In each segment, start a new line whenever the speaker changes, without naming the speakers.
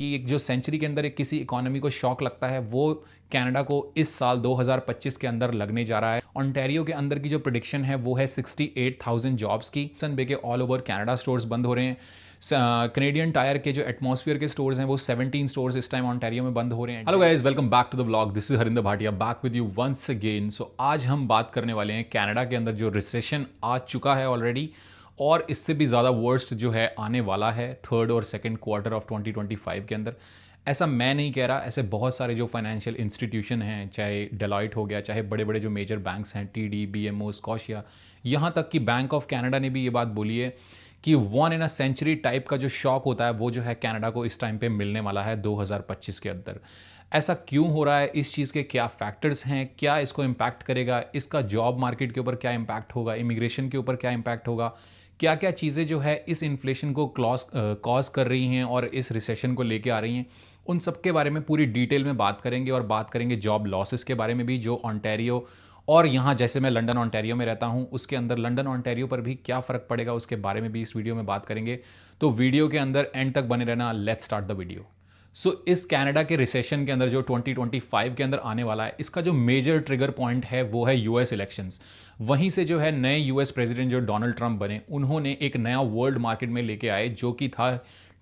कि एक जो सेंचुरी के अंदर एक किसी इकोनॉमी को शॉक लगता है वो कनाडा को इस साल 2025 के अंदर लगने जा रहा है। ओंटारियो के अंदर की जो प्रिडिक्शन है वो है 68,000 जॉब्स की। सन बे के ऑल ओवर कनाडा स्टोर्स बंद हो रहे हैं। कनेडियन टायर के जो एटमॉस्फेयर के स्टोर्स हैं वो 17 स्टोर्स इस टाइम ओंटारियो में बंद हो रहे हैं। Hello guys, welcome back to the vlog. This is Harinder Bhatia back with you once again. So आज हम बात करने वाले हैं कनाडा के अंदर जो रिसेशन आ चुका है ऑलरेडी, और इससे भी ज़्यादा वर्स्ट जो है आने वाला है थर्ड और सेकेंड क्वार्टर ऑफ 2025 के अंदर। ऐसा मैं नहीं कह रहा, ऐसे बहुत सारे जो फाइनेंशियल इंस्टीट्यूशन हैं, चाहे डेलॉइट हो गया, चाहे बड़े बड़े जो मेजर बैंक्स हैं, टीडी, बीएमओ, स्कॉशिया, यहाँ तक कि बैंक ऑफ कनाडा ने भी ये बात बोली है कि one in a century type का जो शॉक होता है वो जो है कनाडा को इस टाइम पे मिलने वाला है 2025 के अंदर। ऐसा क्यों हो रहा है, इस चीज़ के क्या फैक्टर्स हैं, क्या इसको इम्पैक्ट करेगा, इसका जॉब मार्केट के ऊपर क्या इम्पैक्ट होगा, इमिग्रेशन के ऊपर क्या इम्पैक्ट होगा, क्या क्या चीज़ें जो है इस इन्फ्लेशन को कॉज कर रही हैं और इस रिसेशन को लेके आ रही हैं, उन सब के बारे में पूरी डिटेल में बात करेंगे। और बात करेंगे जॉब लॉसेस के बारे में भी, जो ओंटारियो और यहाँ जैसे मैं लंदन ओंटारियो में रहता हूँ उसके अंदर लंदन ओंटारियो पर भी क्या फ़र्क पड़ेगा उसके बारे में भी इस वीडियो में बात करेंगे। तो वीडियो के अंदर एंड तक बने रहना। Let's start the video. So इस कनाडा के रिसेशन के अंदर जो 2025 के अंदर आने वाला है, इसका जो मेजर ट्रिगर पॉइंट है वो है यूएस इलेक्शंस। वहीं से जो है नए यूएस प्रेसिडेंट जो डोनाल्ड ट्रंप बने, उन्होंने एक नया वर्ल्ड मार्केट में लेके आए जो कि था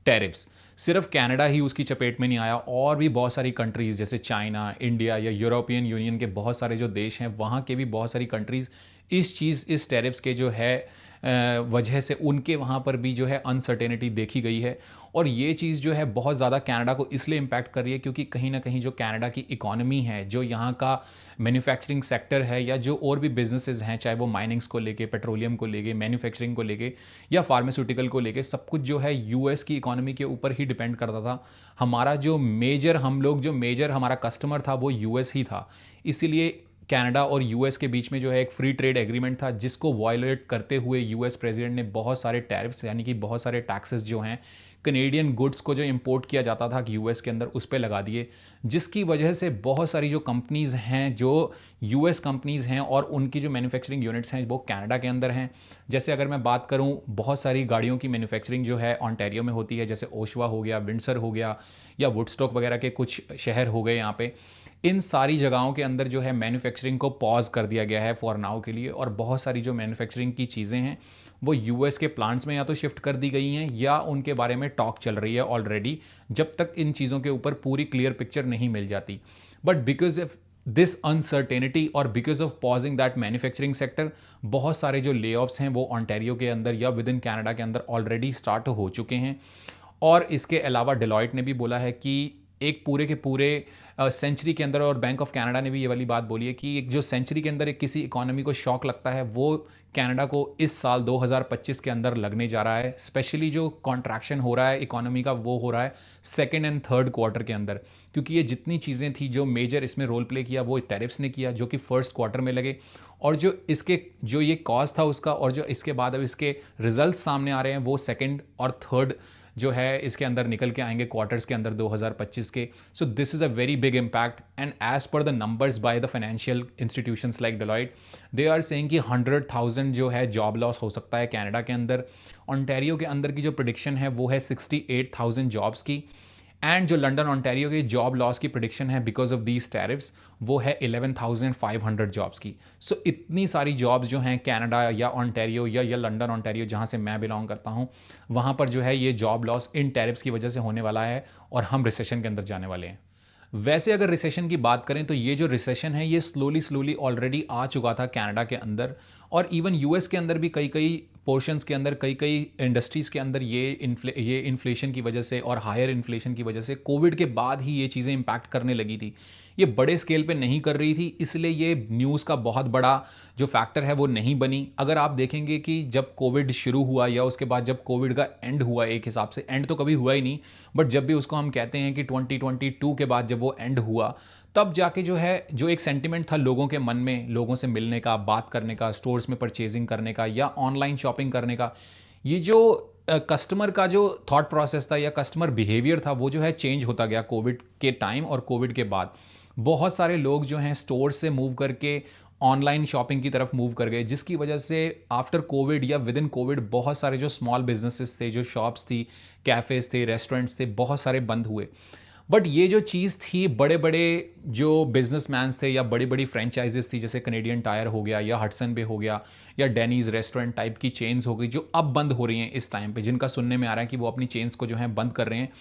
टैरिफ्स। सिर्फ कनाडा ही उसकी चपेट में नहीं आया, और भी बहुत सारी कंट्रीज़ जैसे चाइना, इंडिया या यूरोपियन यूनियन के बहुत सारे जो देश हैं वहाँ के भी बहुत सारी कंट्रीज़ इस टैरिफ्स के जो है वजह से उनके वहाँ पर भी जो है अनसर्टेनिटी देखी गई है। और ये चीज़ जो है बहुत ज़्यादा कनाडा को इसलिए इम्पैक्ट कर रही है क्योंकि कहीं ना कहीं जो कनाडा की इकोनॉमी है, जो यहाँ का मैन्युफैक्चरिंग सेक्टर है, या जो और भी बिजनेसेस हैं, चाहे वो माइनिंग्स को लेके, पेट्रोलियम को लेके, मैन्युफैक्चरिंग को लेके या फार्मास्यूटिकल को लेके, सब कुछ जो है यूएस की इकोनॉमी के ऊपर ही डिपेंड करता था। हमारा जो मेजर हमारा कस्टमर था वो यूएस ही था। इसीलिए कनाडा और यूएस के बीच में जो है एक फ्री ट्रेड एग्रीमेंट था, जिसको वायलेट करते हुए यूएस प्रेसिडेंट ने बहुत सारे टैरिफ्स यानी कि बहुत सारे टैक्सेस जो हैं कनेडियन गुड्स को जो इंपोर्ट किया जाता था कि यूएस के अंदर, उस पर लगा दिए। जिसकी वजह से बहुत सारी जो कंपनीज़ हैं, जो यूएस कंपनीज़ हैं और उनकी जो मैन्युफैक्चरिंग यूनिट्स हैं वो कनाडा के अंदर हैं। जैसे अगर मैं बात करूं, बहुत सारी गाड़ियों की मैन्युफैक्चरिंग जो है ओंटारियो में होती है, जैसे ओशवा हो गया, विंडसर हो गया, या वुडस्टॉक वगैरह के कुछ शहर हो गए यहाँ पे। इन सारी जगहों के अंदर जो है मैन्युफैक्चरिंग को पॉज कर दिया गया है फॉर नाउ के लिए, और बहुत सारी जो मैन्युफैक्चरिंग की चीज़ें हैं वो यूएस के प्लांट्स में या तो शिफ्ट कर दी गई हैं या उनके बारे में टॉक चल रही है ऑलरेडी, जब तक इन चीज़ों के ऊपर पूरी क्लियर पिक्चर नहीं मिल जाती। But because of this uncertainty और because of pausing that manufacturing sector, बहुत सारे जो ले ऑफ्स हैं वो ओंटारियो के अंदर या विद इन कनाडा के अंदर ऑलरेडी स्टार्ट हो चुके हैं। और इसके अलावा डेलॉयट ने भी बोला है कि एक पूरे के पूरे सेंचुरी के अंदर, और बैंक ऑफ कनाडा ने भी ये वाली बात बोली है कि एक जो सेंचुरी के अंदर एक किसी इकोनॉमी को शॉक लगता है वो कनाडा को इस साल 2025 के अंदर लगने जा रहा है। स्पेशली जो कॉन्ट्रैक्शन हो रहा है इकोनॉमी का वो हो रहा है सेकेंड एंड थर्ड क्वार्टर के अंदर, क्योंकि ये जितनी चीज़ें थी जो मेजर इसमें रोल प्ले किया वो टैरिफ्स ने किया, जो कि फर्स्ट क्वार्टर में लगे। और जो ये कॉज था उसका, और जो इसके बाद अब इसके रिजल्ट सामने आ रहे हैं वो सेकेंड और थर्ड जो है इसके अंदर निकल के आएंगे क्वार्टर्स के अंदर 2025 के। So this is a very big impact, and as per the numbers by the financial institutions like Deloitte, they are saying कि 100,000 जो है जॉब लॉस हो सकता है कनाडा के अंदर। ओंटारियो के अंदर की जो प्रिडिक्शन है वो है 68,000 जॉब्स की, एंड जो लंदन ओंटारियो की जॉब लॉस की प्रिडिक्शन है बिकॉज ऑफ दीज टैरिफ्स वो है 11,500 जॉब्स की। सो इतनी सारी जॉब्स जो हैं कनाडा या ओंटारियो या लंदन ओंटारियो जहाँ से मैं बिलोंग करता हूँ, वहाँ पर जो है ये जॉब लॉस इन टैरिफ्स की वजह से होने वाला है और हम रिसेशन के अंदर जाने वाले हैं। वैसे अगर रिसेशन की बात करें तो ये जो रिसेशन है ये स्लोली ऑलरेडी आ चुका था कनाडा के अंदर, और इवन यूएस के अंदर भी कई कई पोर्शंस के अंदर, कई कई इंडस्ट्रीज़ के अंदर ये इन्फ्लेशन की वजह से और हायर इन्फ्लेशन की वजह से कोविड के बाद ही ये चीज़ें इम्पैक्ट करने लगी थी। ये बड़े स्केल पे नहीं कर रही थी, इसलिए ये न्यूज़ का बहुत बड़ा जो फैक्टर है वो नहीं बनी। अगर आप देखेंगे कि जब कोविड शुरू हुआ या उसके बाद जब कोविड का एंड हुआ, एक हिसाब से एंड तो कभी हुआ ही नहीं, बट जब भी उसको हम कहते हैं कि 2022 के बाद जब वो एंड हुआ, तब जाके जो है जो एक सेंटिमेंट था लोगों के मन में, लोगों से मिलने का, बात करने का, स्टोर्स में परचेजिंग करने का या ऑनलाइन शॉपिंग करने का, ये जो कस्टमर का जो थॉट प्रोसेस था या कस्टमर बिहेवियर था वो जो है चेंज होता गया कोविड के टाइम और कोविड के बाद। बहुत सारे लोग जो हैं स्टोर से मूव करके ऑनलाइन शॉपिंग की तरफ मूव कर गए, जिसकी वजह से आफ्टर कोविड या विद इन कोविड बहुत सारे जो स्मॉल बिजनेसेस थे, जो शॉप्स थी, कैफ़ेज़ थे, रेस्टोरेंट्स थे, बहुत सारे बंद हुए। बट ये जो चीज़ थी, बड़े बड़े जो बिजनेसमैन्स थे या बड़ी बड़ी फ्रेंचाइजेस थी, जैसे कनेडियन टायर हो गया या हडसन बे हो गया या डेनीज रेस्टोरेंट टाइप की चेन्स हो गई, जो अब बंद हो रही हैं इस टाइम पे, जिनका सुनने में आ रहा है कि वो अपनी चेन्स को जो है बंद कर रहे हैं।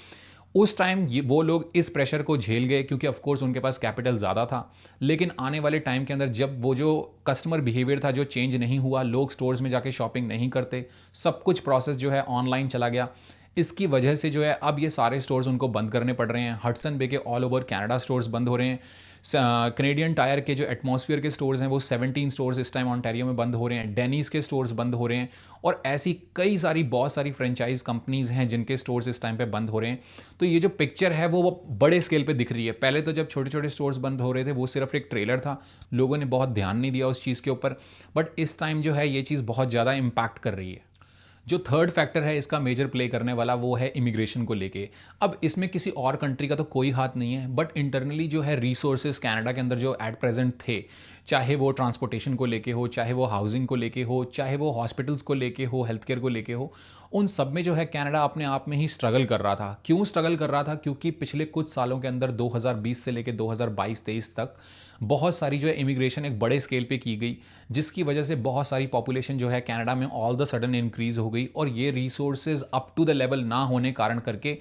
उस टाइम वो लोग इस प्रेशर को झेल गए क्योंकि ऑफ कोर्स उनके पास कैपिटल ज़्यादा था। लेकिन आने वाले टाइम के अंदर जब वो जो कस्टमर बिहेवियर था जो चेंज नहीं हुआ, लोग स्टोर्स में जाके शॉपिंग नहीं करते, सब कुछ प्रोसेस जो है ऑनलाइन चला गया। इसकी वजह से जो है अब ये सारे स्टोर्स उनको बंद करने पड़ रहे हैं। हडसन बे के ऑल ओवर कनाडा स्टोर्स बंद हो रहे हैं। कनेडियन टायर के जो एटमॉस्फेयर के स्टोर्स हैं वो 17 स्टोर्स इस टाइम ऑन्टारियो में बंद हो रहे हैं। डेनीज के स्टोर्स बंद हो रहे हैं और ऐसी कई सारी बहुत सारी फ्रेंचाइज कंपनीज हैं जिनके स्टोर्स इस टाइम पे बंद हो रहे हैं। तो ये जो पिक्चर है वो बड़े स्केल पे दिख रही है। पहले तो जब छोटे छोटे स्टोर्स बंद हो रहे थे वो सिर्फ एक ट्रेलर था, लोगों ने बहुत ध्यान नहीं दिया उस चीज़ के ऊपर। बट इस टाइम जो है ये चीज़ बहुत ज़्यादा इम्पैक्ट कर रही है। जो थर्ड फैक्टर है इसका मेजर प्ले करने वाला वो है इमिग्रेशन को लेके। अब इसमें किसी और कंट्री का तो कोई हाथ नहीं है, बट इंटरनली जो है रिसोर्सेज कनाडा के अंदर जो एट प्रेजेंट थे, चाहे वो ट्रांसपोर्टेशन को लेके हो, चाहे वो हाउसिंग को लेके हो, चाहे वो हॉस्पिटल्स को लेके हो, हेल्थ केयर को लेके हो, उन सब में जो है कनाडा अपने आप में ही स्ट्रगल कर रहा था। क्यों स्ट्रगल कर रहा था? क्योंकि पिछले कुछ सालों के अंदर 2020 से लेकर 2022-23 तक बहुत सारी जो है इमिग्रेशन एक बड़े स्केल पे की गई, जिसकी वजह से बहुत सारी पॉपुलेशन जो है कनाडा में ऑल द सडन इंक्रीज हो गई। और ये resources up to the level ना होने कारण करके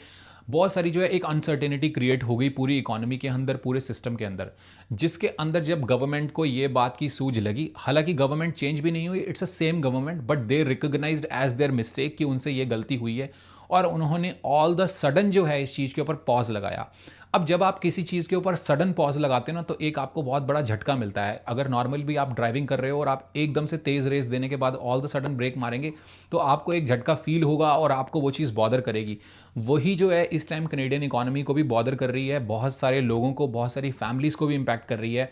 बहुत सारी जो है एक अनसर्टेनिटी क्रिएट हो गई पूरी इकोनॉमी के अंदर, पूरे सिस्टम के अंदर, जिसके अंदर जब गवर्नमेंट को ये बात की सूझ लगी, हालांकि गवर्नमेंट चेंज भी नहीं हुई, it's a same government, but they recognised as their mistake कि उनसे ये गलती हुई है और उन्होंने ऑल द सडन जो है इस चीज़ के ऊपर पॉज लगाया। अब जब आप किसी चीज़ के ऊपर सडन पॉज लगाते हैं ना, तो एक आपको बहुत बड़ा झटका मिलता है। अगर नॉर्मल भी आप ड्राइविंग कर रहे हो और आप एकदम से तेज़ रेस देने के बाद ऑल द सडन ब्रेक मारेंगे, तो आपको एक झटका फील होगा और आपको वो चीज़ बॉदर करेगी। वही जो है इस टाइम कनेडियन इकोनॉमी को भी बॉदर कर रही है, बहुत सारे लोगों को, बहुत सारी फैमिलीज़ को भी इम्पैक्ट कर रही है।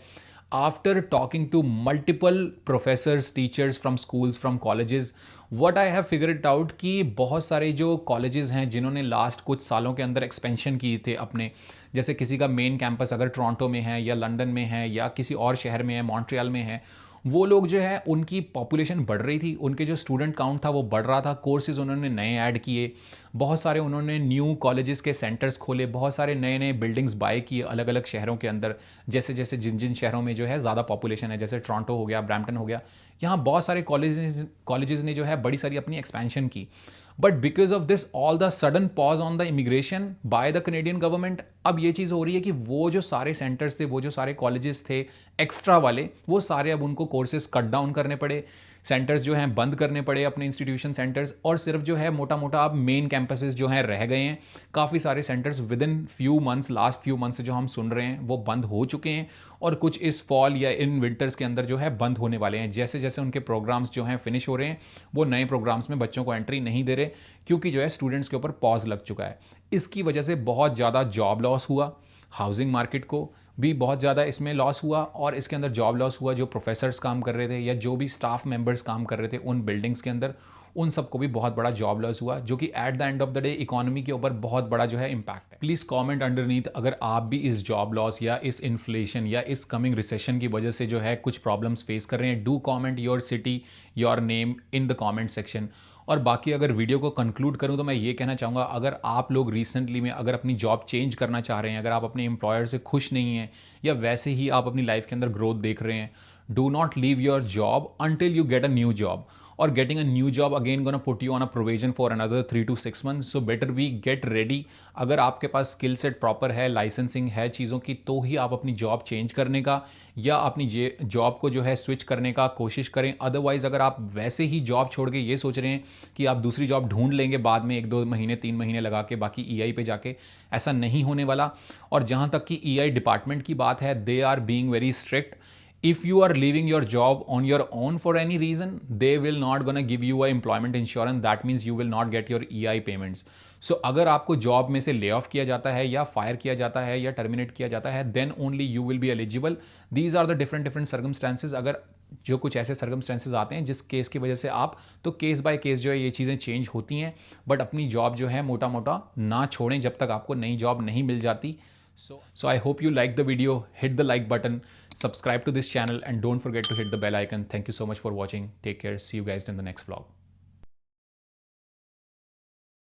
After talking to multiple professors, teachers from schools, from colleges, what I have figured out कि बहुत सारे जो कॉलेजेस हैं जिन्होंने लास्ट कुछ सालों के अंदर एक्सपेंशन किए थे अपने, जैसे किसी का मेन कैंपस अगर टोरंटो में है या लंदन में है या किसी और शहर में है, मॉन्ट्रियल में है, वो लोग जो है उनकी पॉपुलेशन बढ़ रही थी, उनके जो स्टूडेंट काउंट था वो बढ़ रहा था, कोर्सेज उन्होंने नए ऐड किए, बहुत सारे उन्होंने न्यू कॉलेजेस के सेंटर्स खोले, बहुत सारे नए नए बिल्डिंग्स बाय किए अलग अलग शहरों के अंदर, जैसे जैसे जिन जिन शहरों में जो है ज़्यादा पॉपुलेशन है, जैसे टोरंटो हो गया, ब्रैम्पटन हो गया, यहाँ बहुत सारे कॉलेजेस ने जो है बड़ी सारी अपनी एक्सपेंशन की। But because of this all the sudden pause on the immigration by the Canadian government, अब ये चीज़ हो रही है कि वो जो सारे सेंटर्स थे, वो जो सारे कॉलेजेस थे एक्स्ट्रा वाले, वो सारे अब उनको कोर्सेज कट डाउन करने पड़े, सेंटर्स जो हैं बंद करने पड़े अपने इंस्टीट्यूशन सेंटर्स, और सिर्फ जो है मोटा मोटा अब मेन कैंपसेस जो हैं रह गए हैं। काफ़ी सारे centres with in few months, last few months से जो हम सुन रहे हैं वो बंद हो चुके हैं, और कुछ इस फॉल या इन विंटर्स के अंदर जो है बंद होने वाले हैं। जैसे जैसे उनके प्रोग्राम्स जो हैं फिनिश हो रहे हैं, वो नए प्रोग्राम्स में बच्चों को एंट्री नहीं दे रहे, क्योंकि जो है स्टूडेंट्स के ऊपर पॉज लग चुका है। इसकी वजह से बहुत ज़्यादा जॉब लॉस हुआ, हाउसिंग मार्केट को भी बहुत ज़्यादा इसमें लॉस हुआ, और इसके अंदर जॉब लॉस हुआ जो प्रोफेसर्स काम कर रहे थे या जो भी स्टाफ मेंबर्स काम कर रहे थे उन बिल्डिंग्स के अंदर, उन सबको भी बहुत बड़ा जॉब लॉस हुआ, जो कि at the end of the day economy के ऊपर बहुत बड़ा जो है इम्पैक्ट है। प्लीज़ कमेंट अंडरनीथ अगर आप भी इस जॉब लॉस या इस इन्फ्लेशन या इस कमिंग रिसेशन की वजह से जो है कुछ प्रॉब्लम्स फेस कर रहे हैं। Do comment your city, your name in the comment section. और बाकी अगर वीडियो को कंक्लूड करूं तो मैं ये कहना चाहूँगा, अगर आप लोग रिसेंटली में अगर अपनी जॉब चेंज करना चाह रहे हैं, अगर आप अपने एम्प्लॉयर से खुश नहीं हैं या वैसे ही आप अपनी लाइफ के अंदर ग्रोथ देख रहे हैं, do not leave your job until you get a new job, or getting a new job again gonna put you on a probation for another 3 to 6 months. So better we get ready. अगर आपके पास skill set proper है, licensing है चीज़ों की, तो ही आप अपनी job change करने का या अपनी जॉब को जो है स्विच करने का कोशिश करें। अदरवाइज अगर आप वैसे ही जॉब छोड़ के ये सोच रहे हैं कि आप दूसरी जॉब ढूंढ लेंगे बाद में 1-2 महीने 3 महीने लगा के बाकी ईआई पे जाके, ऐसा नहीं होने वाला। और जहाँ तक कि ईआई डिपार्टमेंट की बात है, they are being very strict. If you are leaving your job on your own for any reason, they will not gonna give you a employment insurance. That means you will not get your EI payments. So अगर आपको job में से lay off किया जाता है या fire किया जाता है या टर्मिनेट किया जाता है, then only you will be eligible. These are the different circumstances. अगर जो कुछ ऐसे सर्कमस्टेंसेज आते हैं जिस केस की वजह से आप, तो केस बाय केस जो है ये चीज़ें चेंज होती हैं। बट अपनी जॉब जो है मोटा मोटा ना छोड़ें जब तक आपको नई जॉब नहीं मिल जाती। So I hope you like the video, hit the like button, subscribe to this channel, and don't forget to hit the bell icon. Thank you so much for watching. Take care. See you guys in the next vlog.